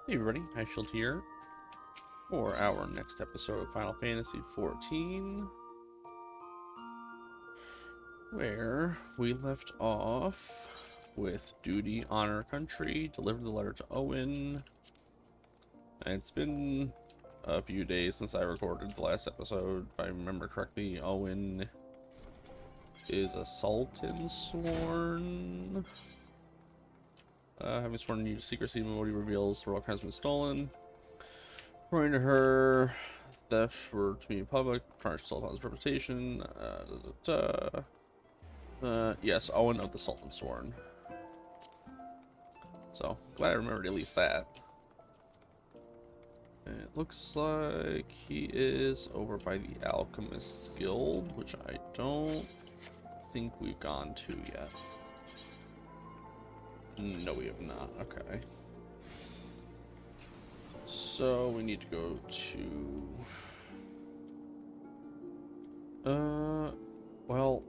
Hey everybody, Shield here for our next episode of Final Fantasy XIV, where we left off with duty, honor, country, deliver the letter to Owyen. And it's been a few days since I recorded the last episode. If I remember correctly, Owyen is a Sultansworn. Having sworn to secrecy, Modi reveals the royal crown has been stolen. According to her, theft were to be public, tarnish Sultan's reputation. Yes, Owyen of the Sultansworn. So, glad I remembered at least that. And it looks like he is over by the Alchemist's Guild, which I don't think we've gone to yet. No, we have not. Okay. So, we need to go to... well...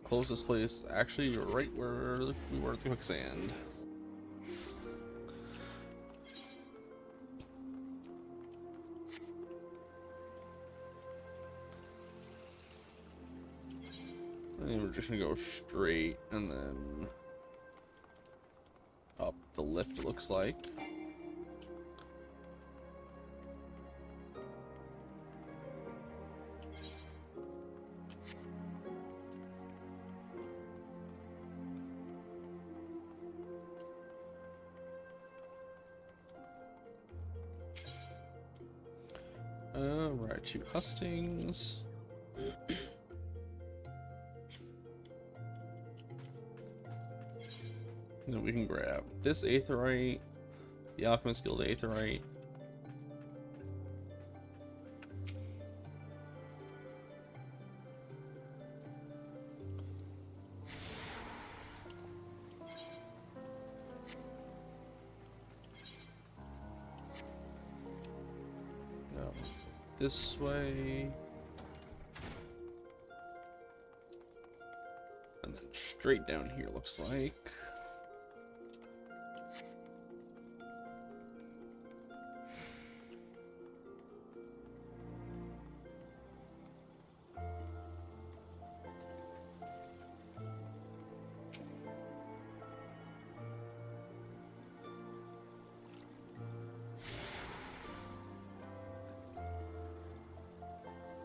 closest place, actually, right where we were at the quicksand. And we're just gonna go straight and then up the lift, it looks like. Right to hustings. And then we can grab this aetherite, the Alchemist Guild aetherite. No, this way. And then straight down here, looks like.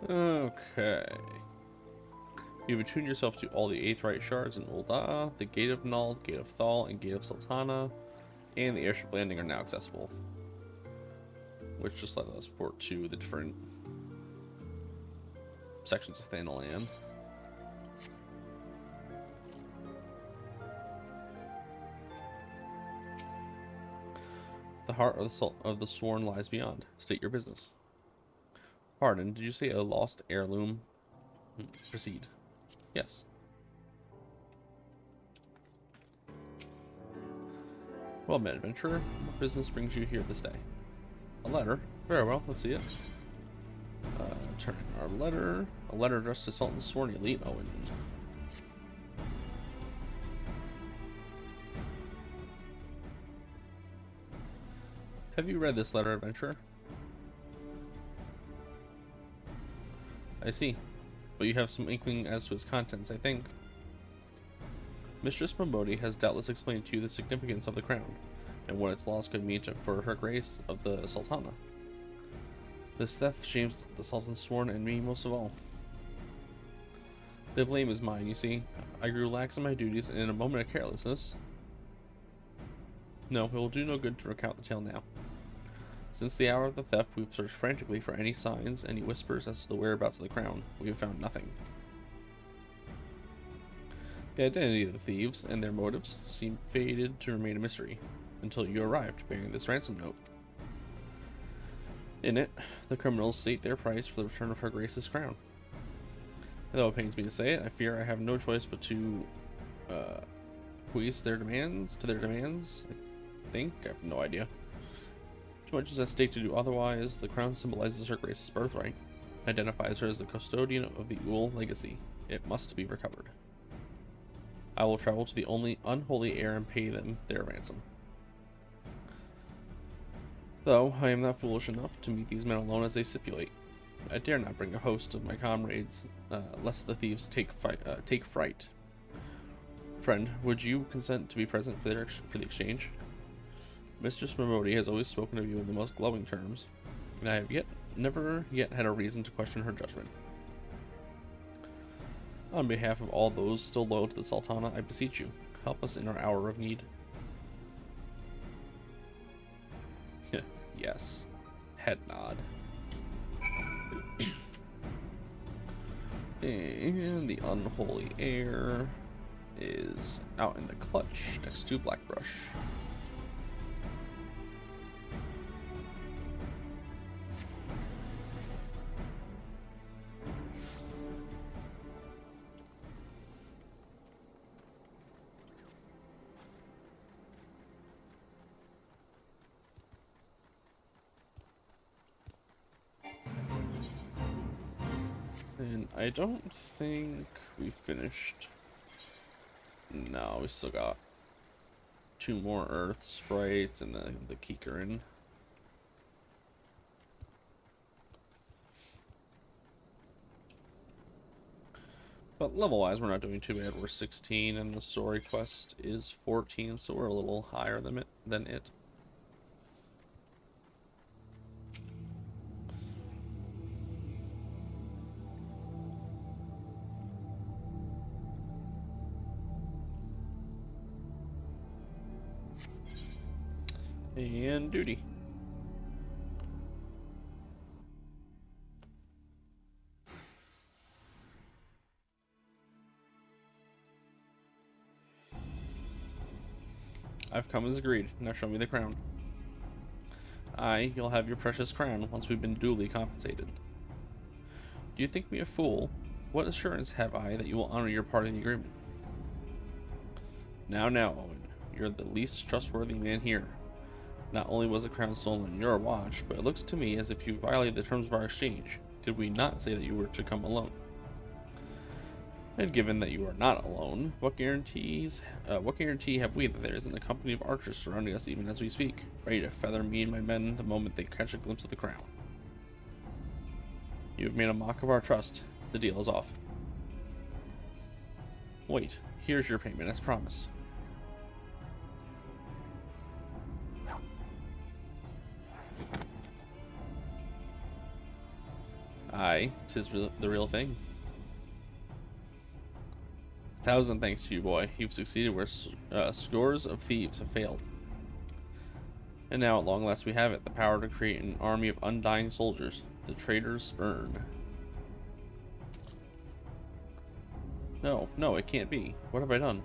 Okay. You've attuned yourself to all the aetherite shards in Ul'dah, the Gate of Null, Gate of Thal, and Gate of Sultana, and the airship landing are now accessible. Which just let us port to the different sections of Thanalan. The heart of the Sworn lies beyond. State your business. Pardon, did you say a lost heirloom? Proceed. Yes. Well met, adventurer. What business brings you here this day? A letter. Very well, let's see it. Turning our letter. A letter addressed to Sultansworn Elite Owyen. Have you read this letter, adventurer? I see. But you have some inkling as to its contents, I think. Mistress Mimodi has doubtless explained to you the significance of the crown, and what its loss could mean for her grace of the Sultana. This theft shames the Sultansworn and me most of all. The blame is mine, you see. I grew lax in my duties, and in a moment of carelessness... No, it will do no good to recount the tale now. Since the hour of the theft, we've searched frantically for any signs, any whispers as to the whereabouts of the crown. We have found nothing. The identity of the thieves and their motives seem fated to remain a mystery, until you arrived, bearing this ransom note. In it, the criminals state their price for the return of Her Grace's crown. And though it pains me to say it, I fear I have no choice but to acquiesce to their demands. I think. I have no idea. Too much is at stake to do otherwise. The crown symbolizes Her Grace's birthright, identifies her as the custodian of the Ewell legacy. It must be recovered. I will travel to the only unholy heir and pay them their ransom. Though I am not foolish enough to meet these men alone as they stipulate. I dare not bring a host of my comrades, lest the thieves take fright. Friend, would you consent to be present for the exchange? Mistress Mimodi has always spoken of you in the most glowing terms, and I have never yet had a reason to question her judgment. On behalf of all those still loyal to the Sultana, I beseech you, help us in our hour of need. Yes. Head nod. And the unholy heir is out in the clutch next to Blackbrush. And I don't think we finished. No, we still got 2 more Earth sprites and the Kikarin. But level-wise, we're not doing too bad. We're 16, and the story quest is 14, so we're a little higher than it. And duty. I've come as agreed. Now show me the crown. Aye, you'll have your precious crown once we've been duly compensated. Do you think me a fool? What assurance have I that you will honor your part in the agreement? Now, Owen, you're the least trustworthy man here. Not only was the crown stolen on your watch, but it looks to me as if you violated the terms of our exchange. Did we not say that you were to come alone? And given that you are not alone, what guarantee have we that there isn't a company of archers surrounding us even as we speak, ready to feather me and my men the moment they catch a glimpse of the crown? You have made a mock of our trust. The deal is off. Wait, here's your payment as promised. Aye, 'tis the real thing. 1,000 thanks to you, boy. You've succeeded where scores of thieves have failed. And now, at long last, we have it, the power to create an army of undying soldiers, the traitor's spurn. No, it can't be. What have I done?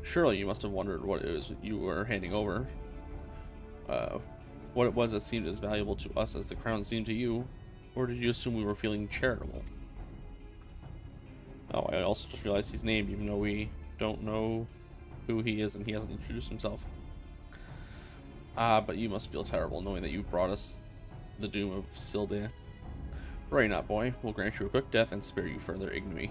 Surely you must have wondered what it was you were handing over. What it was that seemed as valuable to us as the crown seemed to you, or did you assume we were feeling charitable? Oh, I also just realized he's named, even though we don't know who he is and he hasn't introduced himself. Ah, but you must feel terrible knowing that you brought us the doom of Silda. Worry not, boy. We'll grant you a quick death and spare you further ignominy.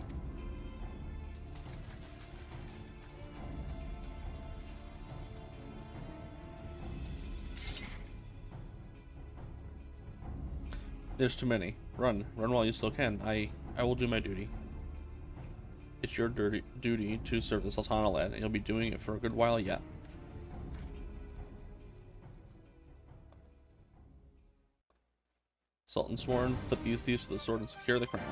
There's too many. Run while you still can. I will do my duty. It's your duty to serve the Sultana, lad, and you'll be doing it for a good while yet. Sultansworn, put these thieves to the sword and secure the crown.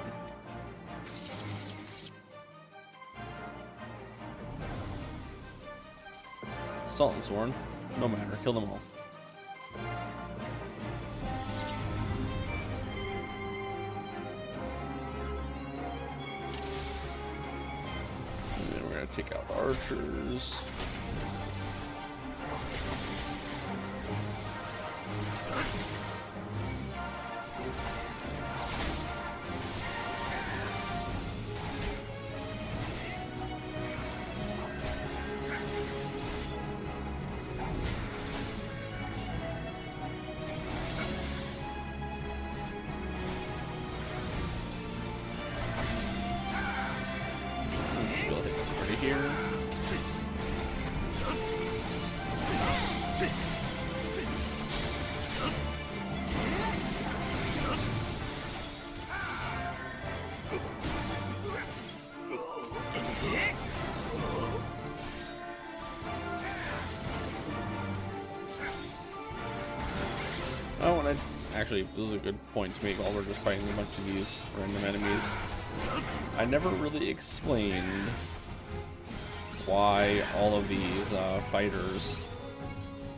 Sultansworn, no matter, kill them all. Take out the archers. Here. actually, this is a good point to make while we're just fighting a bunch of these random enemies. I never really explained why all of these fighters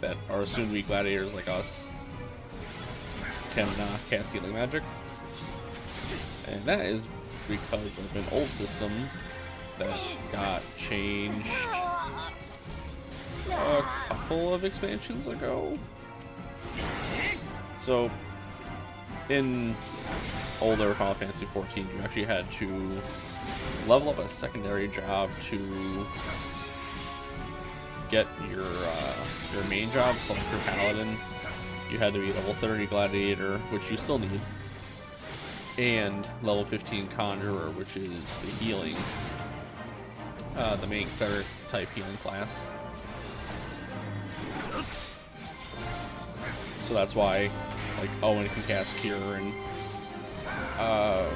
that are assumed to be gladiators like us can cast healing magic. And that is because of an old system that got changed a couple of expansions ago. So, in older Final Fantasy XIV, you actually had to level up a secondary job to get your main job. So, like your Paladin, you had to be level 30 Gladiator, which you still need, and level 15 Conjurer, which is the healing, the main cleric type healing class. So that's why, like, Owyen can cast Cure, and I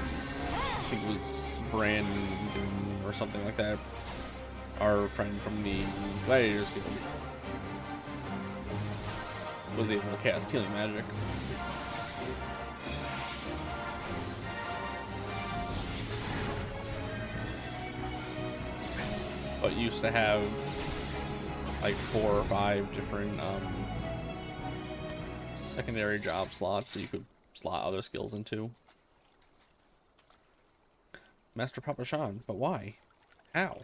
think it was Brandon or something like that, our friend from the Gladiators Guild, was able to cast healing magic. But used to have like 4 or 5 different secondary job slots that you could slot other skills into. Master Papashan, but why? How?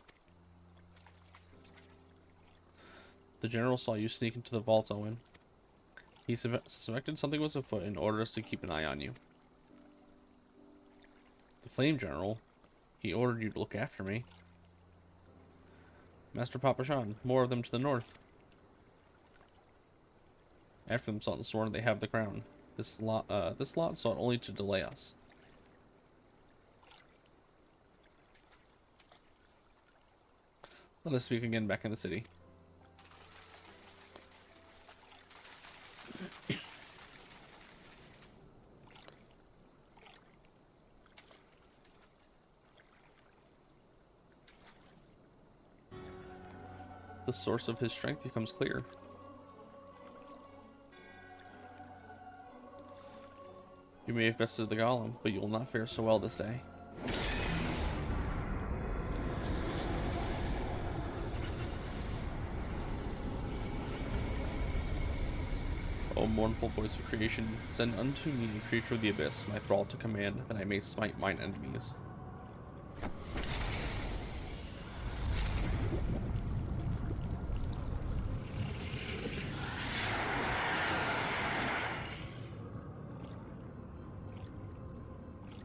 The general saw you sneak into the vaults, Owyen. He suspected something was afoot and ordered us to keep an eye on you. The Flame General? He ordered you to look after me. Master Papashan, more of them to the north. After them, Sultansworn, they have the crown. This lot sought only to delay us. Let us speak again back in the city. The source of his strength becomes clear. You may have bested the golem, but you will not fare so well this day. O mournful voice of creation, send unto me a creature of the abyss, my thrall to command, that I may smite mine enemies.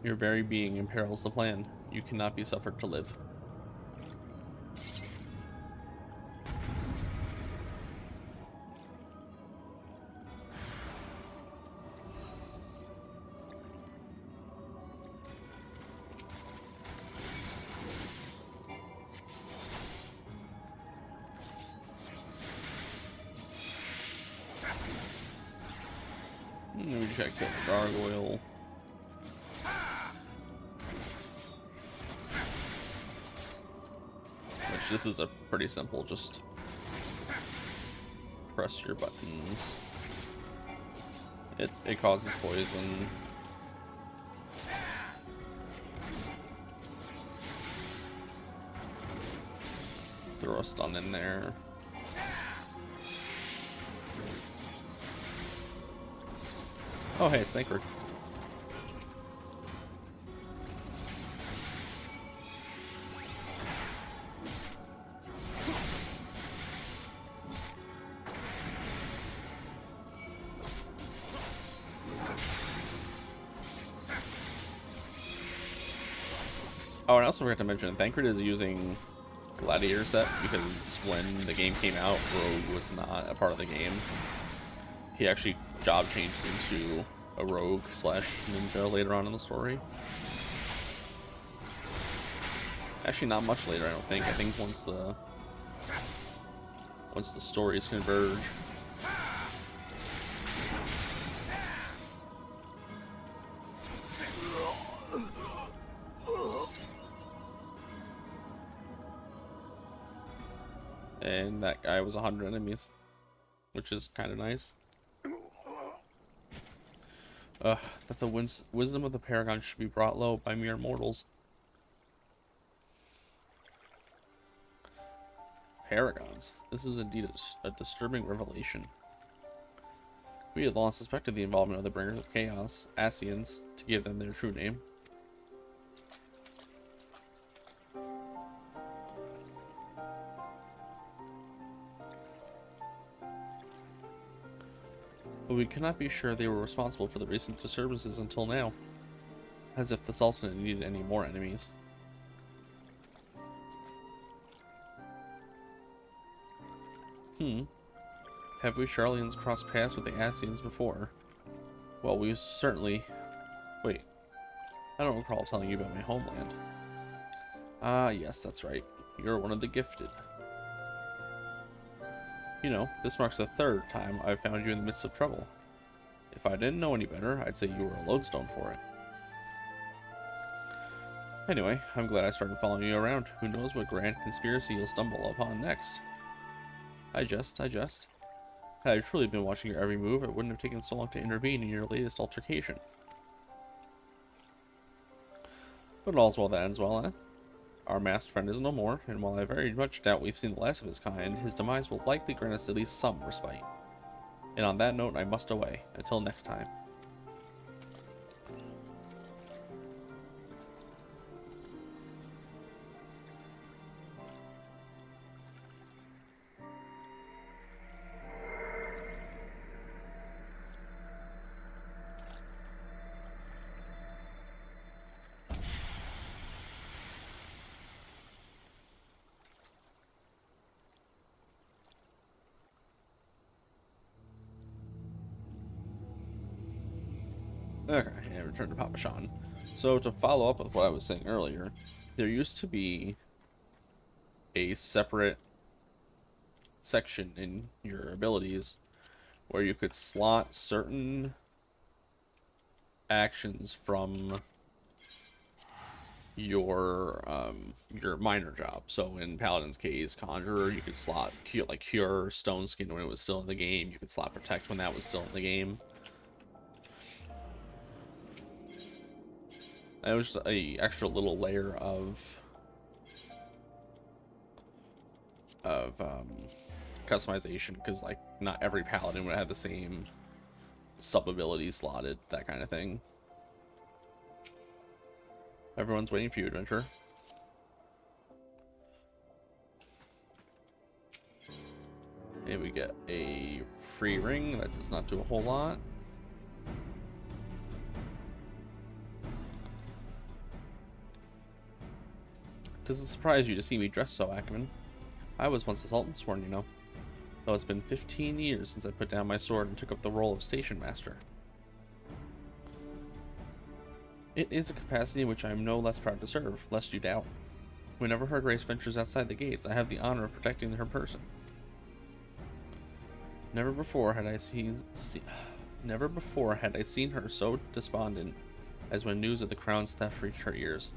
Your very being imperils the plan. You cannot be suffered to live. Let me check out the gargoyle. Which this is a pretty simple, just press your buttons. It causes poison. Throw a stun in there. Oh hey, it's Thancred. Oh, and I also forgot to mention, Thancred is using Gladiator set because when the game came out, Rogue was not a part of the game. He actually job changed into a rogue / ninja later on in the story. Actually, not much later, I don't think. I think once the stories converge. And that guy was 100 enemies, which is kind of nice. That the wisdom of the Paragon should be brought low by mere mortals. Paragons. This is indeed a disturbing revelation. We had long suspected the involvement of the Bringers of Chaos, Ascians, to give them their true name. But we cannot be sure they were responsible for the recent disturbances until now. As if the Sultan needed any more enemies. Have we Charlians crossed paths with the Ascians before? Well, we certainly... Wait. I don't recall telling you about my homeland. Ah, yes, that's right. You're one of the gifted. You know, this marks the third time I've found you in the midst of trouble. If I didn't know any better, I'd say you were a lodestone for it. Anyway, I'm glad I started following you around. Who knows what grand conspiracy you'll stumble upon next. I jest. Had I truly been watching your every move, it wouldn't have taken so long to intervene in your latest altercation. But all's well that ends well, eh? Our masked friend is no more, and while I very much doubt we've seen the last of his kind, his demise will likely grant us at least some respite. And on that note, I must away. Until next time. Okay, and return to Papashan. So to follow up with what I was saying earlier, there used to be a separate section in your abilities where you could slot certain actions from your minor job. So in Paladin's case, Conjurer, you could slot Cure, Stone Skin when it was still in the game. You could slot Protect when that was still in the game. And it was just a extra little layer of customization, because like not every Paladin would have the same sub abilities slotted, that kind of thing. Everyone's waiting for you, adventurer. And we get a free ring that does not do a whole lot. Does it surprise you to see me dressed so, Ackerman? I was once a Sultansworn, you know. Though it's been 15 years since I put down my sword and took up the role of station master. It is a capacity in which I am no less proud to serve, lest you doubt. Whenever her grace ventures outside the gates, I have the honor of protecting her person. Never before had I seen her so despondent as when news of the crown's theft reached her ears.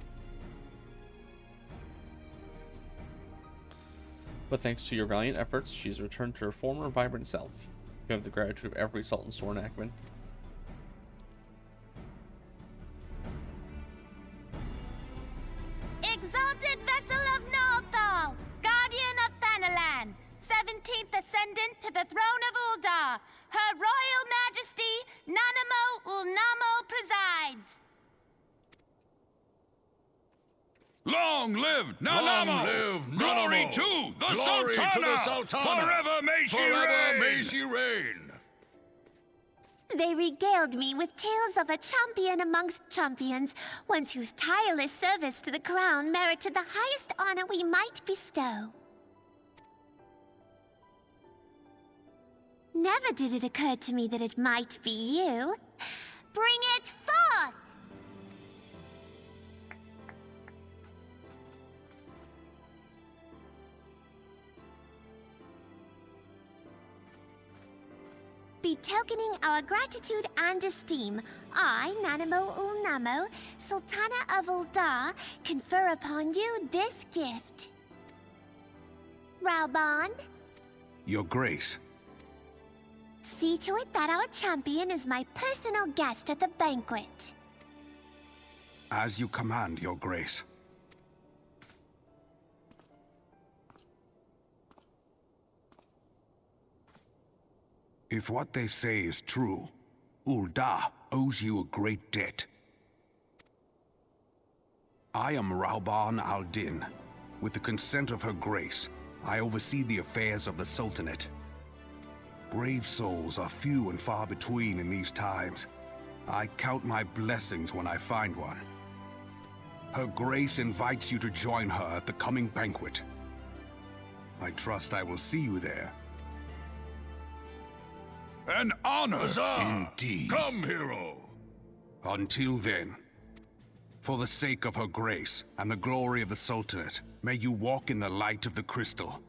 But thanks to your valiant efforts, she's returned to her former vibrant self. You have the gratitude of every Sultansworn, Ackerman. Exalted vessel of Northal, guardian of Thanalan, 17th ascendant to the throne of Uldar, Her Royal Majesty Nanamo Ulnamo presides. Long live Nanamo! Long live Glory Nanamo! to the Glory Sultana! to the Sultana! Forever may she Forever reign! may she reign! They regaled me with tales of a champion amongst champions, one whose tireless service to the crown merited the highest honor we might bestow. Never did it occur to me that it might be you. Bring it forth! Betokening our gratitude and esteem, I, Nanamo Ulnamo, Sultana of Uldar, confer upon you this gift. Raubahn, Your Grace. See to it that our champion is my personal guest at the banquet. As you command, Your Grace. If what they say is true, Ul'dah owes you a great debt. I am Raubahn al-Din. With the consent of Her Grace, I oversee the affairs of the Sultanate. Brave souls are few and far between in these times. I count my blessings when I find one. Her Grace invites you to join her at the coming banquet. I trust I will see you there. An honor! Indeed. Come, hero! Until then, for the sake of Her Grace and the glory of the Sultanate, may you walk in the light of the crystal.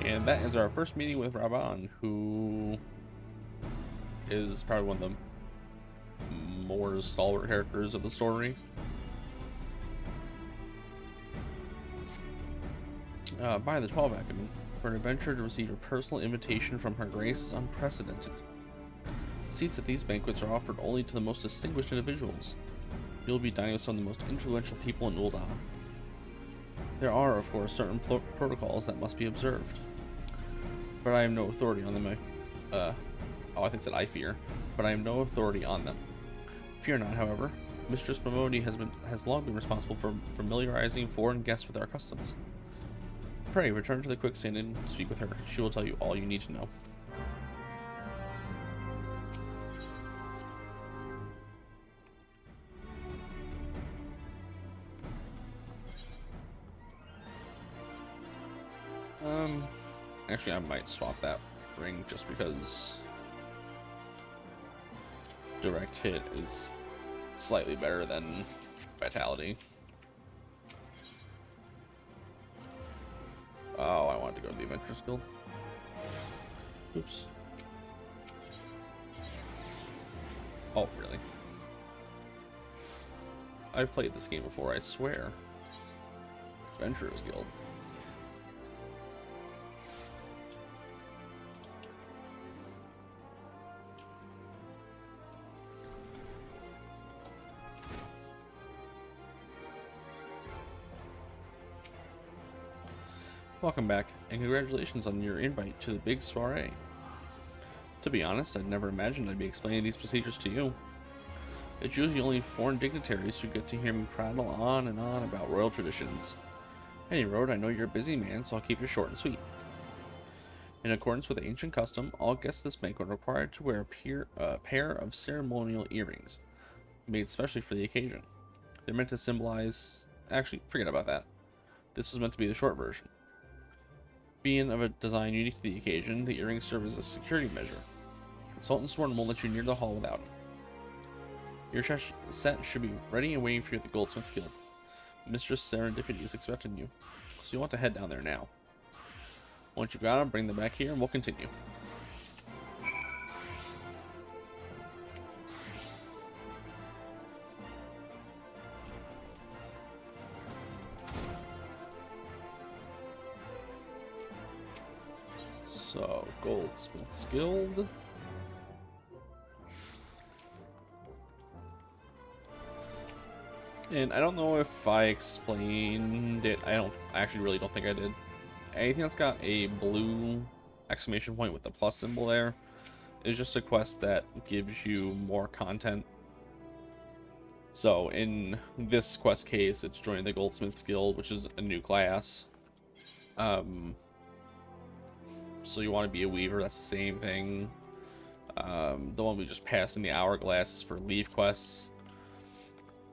And that ends our first meeting with Raubahn, who is probably one of the more stalwart characters of the story. By the 12 Acumen, for an adventure to receive a personal invitation from Her Grace is unprecedented. Seats at these banquets are offered only to the most distinguished individuals. You'll be dining with some of the most influential people in Ul'dah. There are, of course, certain protocols that must be observed. But I am no authority on them. I think it said I fear. But I am no authority on them. Fear not, however. Mistress Mamodi has long been responsible for familiarizing foreign guests with our customs. Pray, return to the quicksand and speak with her. She will tell you all you need to know. Actually, I might swap that ring just because direct hit is slightly better than vitality. Oh, I wanted to go to the Adventurers Guild. Oops. Oh, really? I've played this game before, I swear. Adventurers Guild. Welcome back, and congratulations on your invite to the big soiree. To be honest, I'd never imagined I'd be explaining these procedures to you. It's usually only foreign dignitaries who get to hear me prattle on and on about royal traditions. Any road, I know you're a busy man, so I'll keep it short and sweet. In accordance with ancient custom, all guests at this banquet are required to wear a pair of ceremonial earrings, made specially for the occasion. They're meant to symbolize... Actually, forget about that. This was meant to be the short version. Being of a design unique to the occasion, the earrings serve as a security measure. The Sultansworn won't let you near the hall without it. Your set should be ready and waiting for you at the Goldsmith's Guild. Mistress Serendipity is expecting you, so you want to head down there now. Once you've got them, bring them back here and we'll continue. So, Goldsmith's Guild. And I don't know if I explained it. I actually really don't think I did. Anything that's got a blue exclamation point with the plus symbol there is just a quest that gives you more content. So in this quest case, it's joining the Goldsmith's Guild, which is a new class. So you want to be a weaver, that's the same thing. The one we just passed in the hourglass is for leave quests.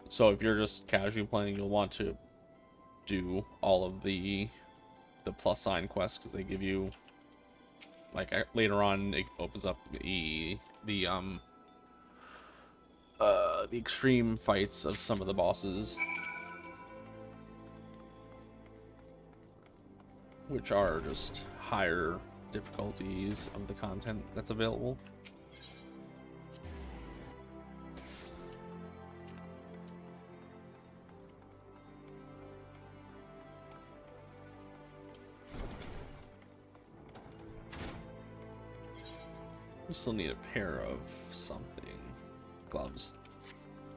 So if you're just casually playing, you'll want to do all of the plus sign quests because they give you, like, later on it opens up the extreme fights of some of the bosses. which are just higher difficulties of the content that's available. We still need a pair of something. Gloves.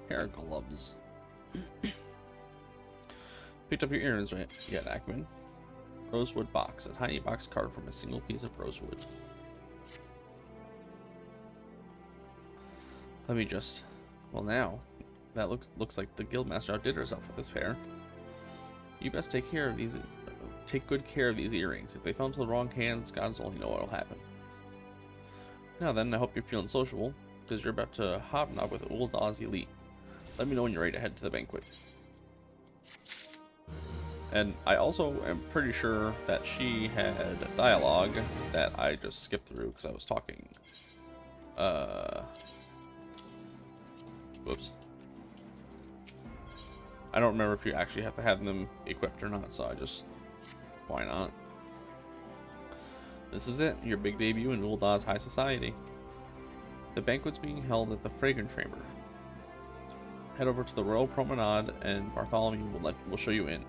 Pair of gloves. Picked up your earrings right yet, Ackman? Rosewood box. A tiny box carved from a single piece of rosewood. Let me just... Well now, that looks like the guildmaster outdid herself with this pair. You best take care of these... Take good care of these earrings. If they fell into the wrong hands, gods only know what'll happen. Now then, I hope you're feeling sociable, because you're about to hobnob with Uldah's elite. Let me know when you're ready to head to the banquet. And I also am pretty sure that she had dialogue that I just skipped through because I was talking. Whoops. I don't remember if you actually have to have them equipped or not, so I just... Why not? This is it, your big debut in Uldah's high society. The banquet's being held at the Fragrant Chamber. Head over to the Royal Promenade and Bartholomew will show you in.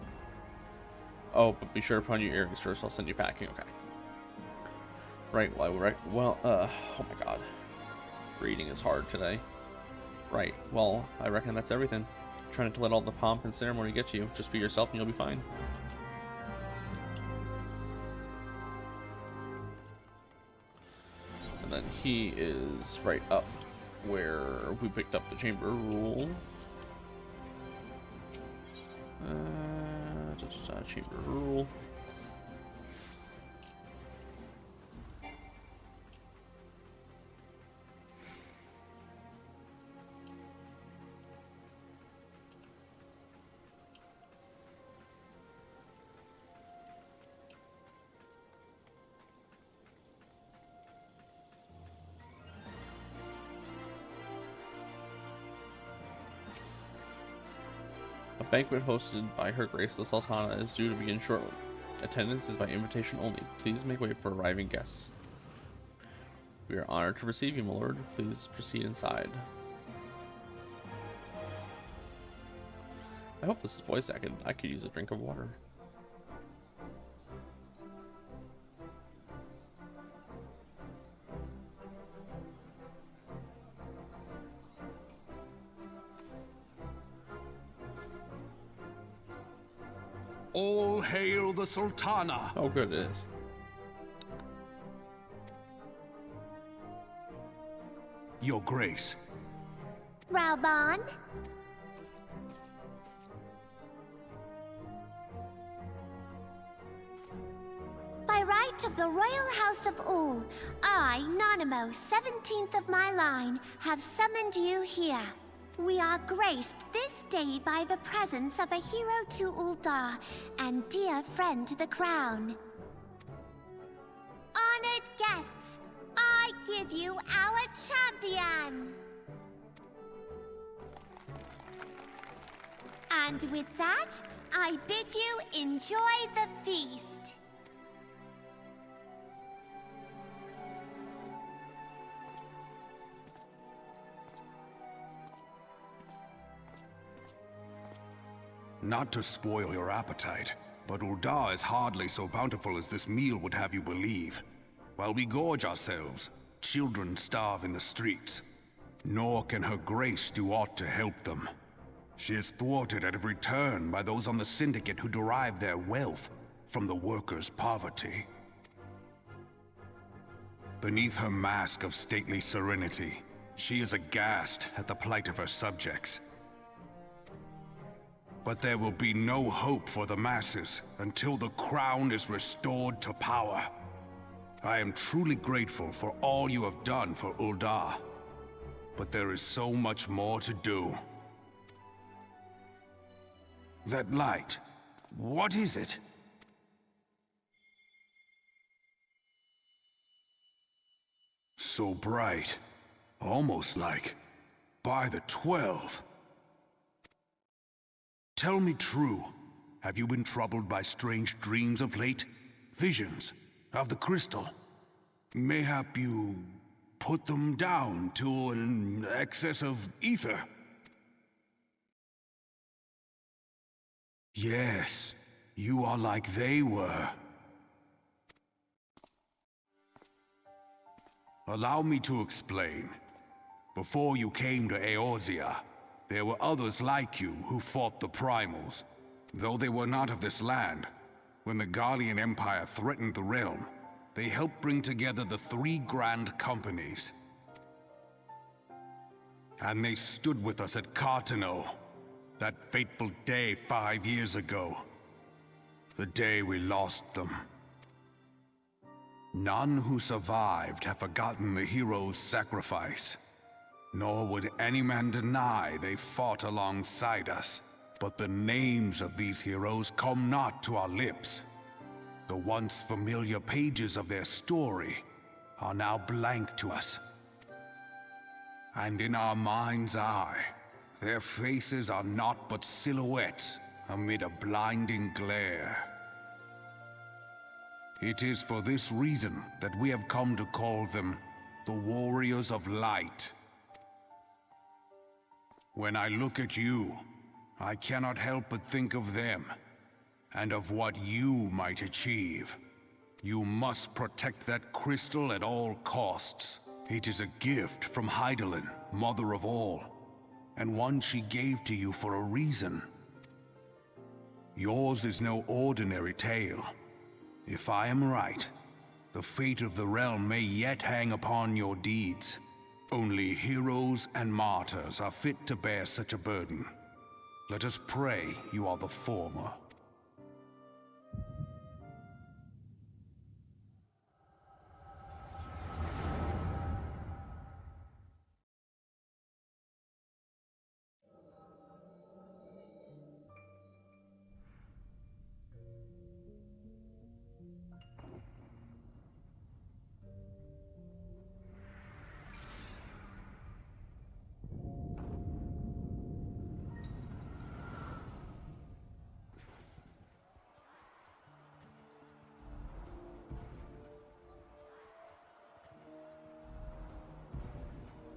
Oh, but be sure to put on your earrings first, I'll send you packing, okay. Right, oh my god. Reading is hard today. Right, well, I reckon that's everything. Try not to let all the pomp and ceremony get to you. Just be yourself and you'll be fine. And then he is right up where we picked up the chamber rule. Chamber rule. A banquet hosted by Her Grace the Sultana is due to begin shortly. Attendance is by invitation only. Please make way for arriving guests. We are honored to receive you, my lord. Please proceed inside. I hope this is voice acted. I could use a drink of water. All hail the Sultana! Oh, good, it is. Your Grace. Raubahn? By right of the Royal House of Ul, I, Nanamo, 17th of my line, have summoned you here. We are graced this day by the presence of a hero to Uldah and dear friend to the crown. Honored guests, I give you our champion! And with that, I bid you enjoy the feast. Not to spoil your appetite, but Uldah is hardly so bountiful as this meal would have you believe. While we gorge ourselves, children starve in the streets. Nor can Her Grace do aught to help them. She is thwarted at every turn by those on the Syndicate who derive their wealth from the workers' poverty. Beneath her mask of stately serenity, she is aghast at the plight of her subjects. But there will be no hope for the masses until the crown is restored to power. I am truly grateful for all you have done for Uldah, but there is so much more to do. That light, what is it? So bright, almost like by the 12. Tell me true, have you been troubled by strange dreams of late? visions of the crystal. Mayhap you put them down to an excess of ether? Yes, you are like they were. Allow me to explain. Before you came to Eorzea, there were others like you who fought the Primals. Though they were not of this land, when the Guardian Empire threatened the realm, they helped bring together the 3 grand companies. And they stood with us at Cartano, that fateful day 5 years ago. The day we lost them. None who survived have forgotten the heroes' sacrifice. Nor would any man deny they fought alongside us. But the names of these heroes come not to our lips. The once familiar pages of their story are now blank to us. And in our mind's eye, their faces are naught but silhouettes amid a blinding glare. It is for this reason that we have come to call them the Warriors of Light. When I look at you, I cannot help but think of them, and of what you might achieve. You must protect that crystal at all costs. It is a gift from Hydaelyn, Mother of All, and one she gave to you for a reason. Yours is no ordinary tale. If I am right, the fate of the realm may yet hang upon your deeds. Only heroes and martyrs are fit to bear such a burden. Let us pray you are the former.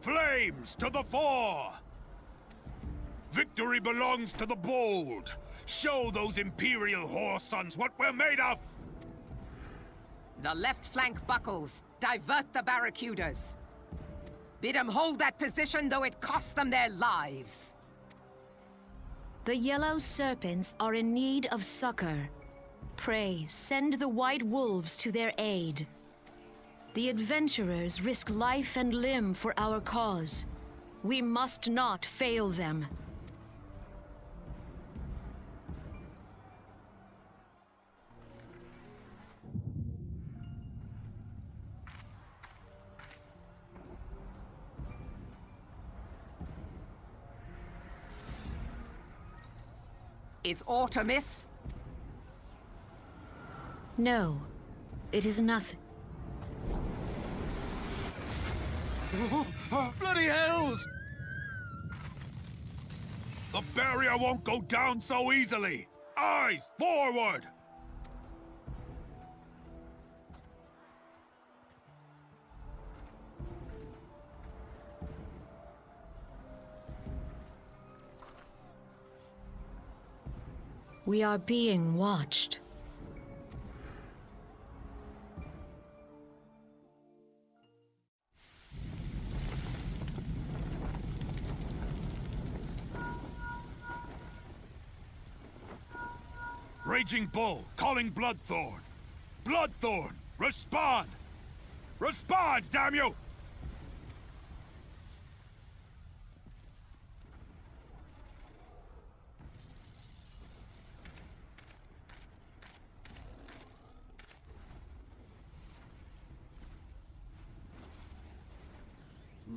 Flames to the fore! Victory belongs to the bold. Show those Imperial whore sons what we're made of! The left flank buckles. Divert the barracudas. Bid them hold that position, though it costs them their lives. The yellow serpents are in need of succor. Pray, send the white wolves to their aid. The adventurers risk life and limb for our cause. We must not fail them. Is aught amiss? No, it is nothing. Bloody hells! The barrier won't go down so easily! Eyes forward! We are being watched. Raging Bull, calling Bloodthorn. Bloodthorn, respond! Respond, damn you!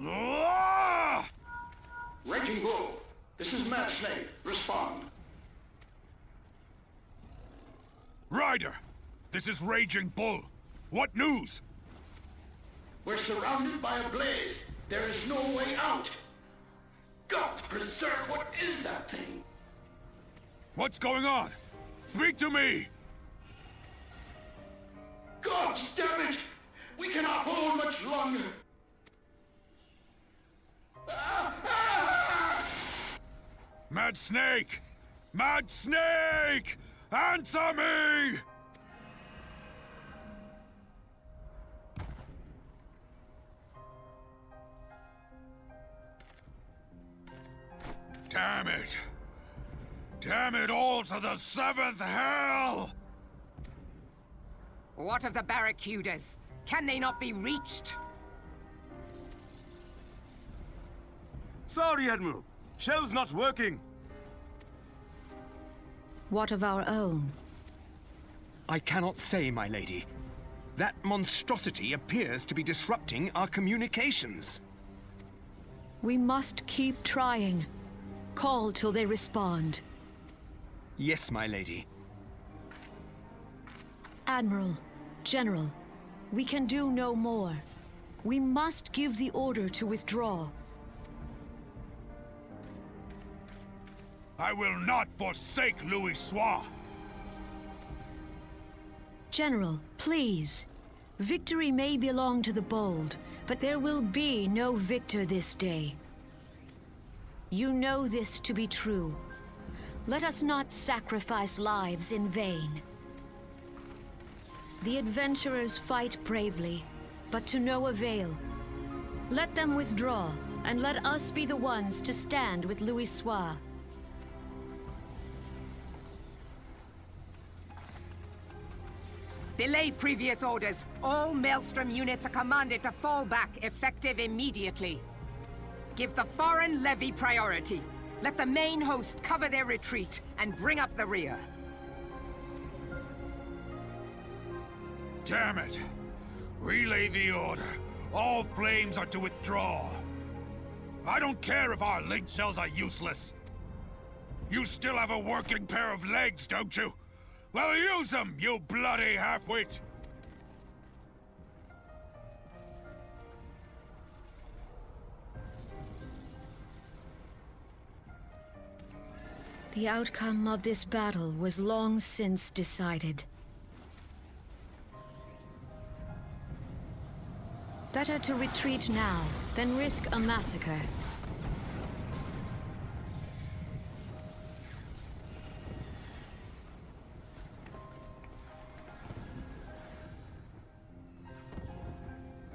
Ah! Raging Bull, this is Mad Snake. Respond. Ryder, this is Raging Bull. What news? We're surrounded by a blaze. There is no way out. God preserve, what is that thing? What's going on? Speak to me! God damn it! We cannot hold much longer! Mad Snake! Mad Snake! Answer me! Damn it! Damn it all to the seventh hell! What of the barracudas? Can they not be reached? Sorry, Admiral. Shell's not working. What of our own? I cannot say, my lady. That monstrosity appears to be disrupting our communications. We must keep trying. Call till they respond. Yes, my lady. Admiral, General, we can do no more. We must give the order to withdraw. I will not forsake Louis Soir. General, please. Victory may belong to the bold, but there will be no victor this day. You know this to be true. Let us not sacrifice lives in vain. The adventurers fight bravely, but to no avail. Let them withdraw, and let us be the ones to stand with Louis Soir. Belay previous orders. All Maelstrom units are commanded to fall back, effective immediately. Give the foreign levy priority. Let the main host cover their retreat and bring up the rear. Damn it! Relay the order. All flames are to withdraw. I don't care if our link cells are useless. You still have a working pair of legs, don't you? Well, use them, you bloody half-wit! The outcome of this battle was long since decided. Better to retreat now than risk a massacre.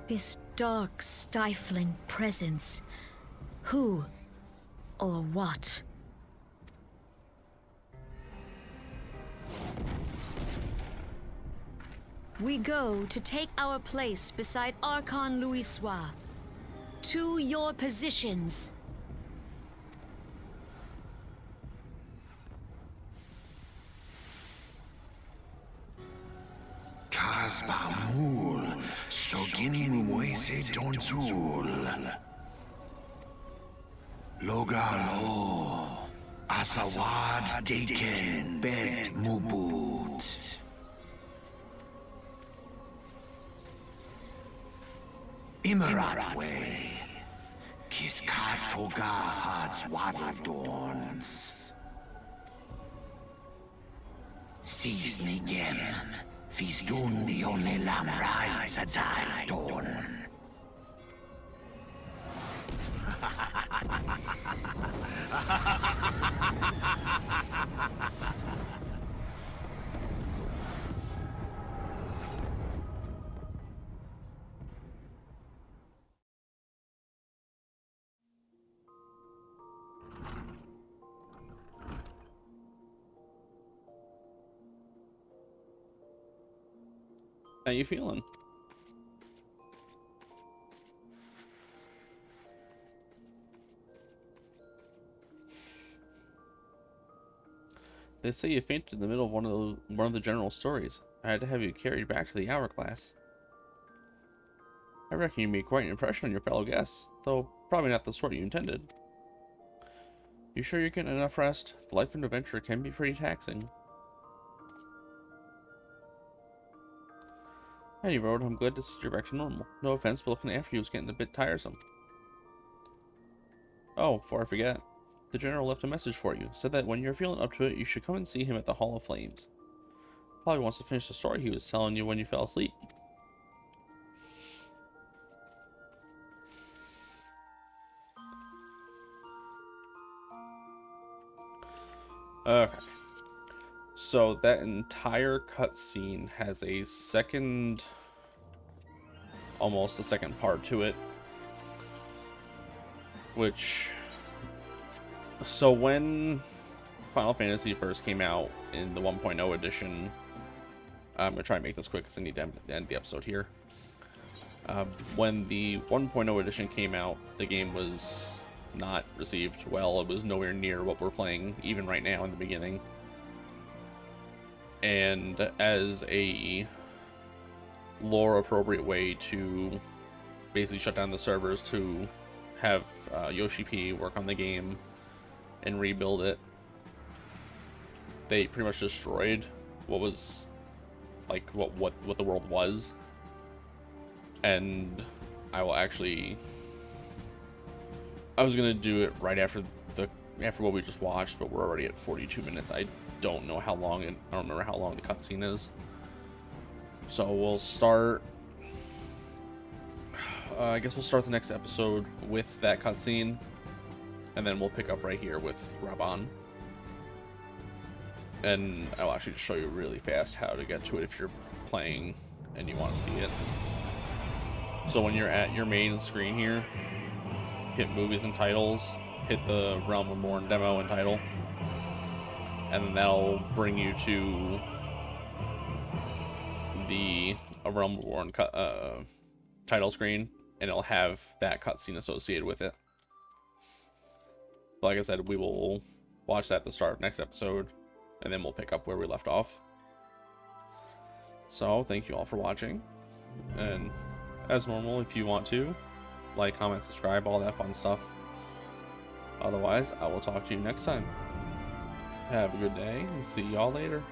This dark, stifling presence. Who or what? We go to take our place beside Archon Louis Soir. To your positions. Kasbamul, Soginin Wese Donzul. Logalo, Asawad Deken Bet Mubut. Imarat way, Kiskat Toga Hads Waddledorns. Sees Nigem, Fisdun the only lamb rides a die dawn. How you feeling? They say you fainted in the middle of one of the general stories. I had to have you carried back to the hourglass. I reckon you made quite an impression on your fellow guests, though probably not the sort you intended. You sure you're getting enough rest? The life of an adventurer can be pretty taxing. Hey, Road, I'm glad to see you're back to normal. No offense, but looking after you was getting a bit tiresome. Oh, before I forget, the General left a message for you. Said that when you're feeling up to it, you should come and see him at the Hall of Flames. Probably wants to finish the story he was telling you when you fell asleep. Okay. So that entire cutscene has a second, almost a second part to it. Which, so when Final Fantasy first came out in the 1.0 edition, I'm going to try and make this quick because I need to end the episode here. When the 1.0 edition came out, the game was not received well. It was nowhere near what we're playing, even right now in the beginning. And as a lore-appropriate way to basically shut down the servers to have Yoshi P work on the game and rebuild it, they pretty much destroyed what was like what the world was. And I was gonna do it right after what we just watched, but we're already at 42 minutes. I don't know how long, and I don't remember how long the cutscene is. So we'll start. I guess we'll start the next episode with that cutscene, and then we'll pick up right here with Raubahn. And I'll actually just show you really fast how to get to it if you're playing and you want to see it. So when you're at your main screen here, hit Movies and Titles, hit the Realm Reborn demo and title, and then that'll bring you to the Realm Reborn title screen, and it'll have that cutscene associated with it. Like I said, we will watch that at the start of next episode, and then we'll pick up where we left off. So, thank you all for watching, and as normal, if you want to, like, comment, subscribe, all that fun stuff. Otherwise, I will talk to you next time. Have a good day, and see y'all later.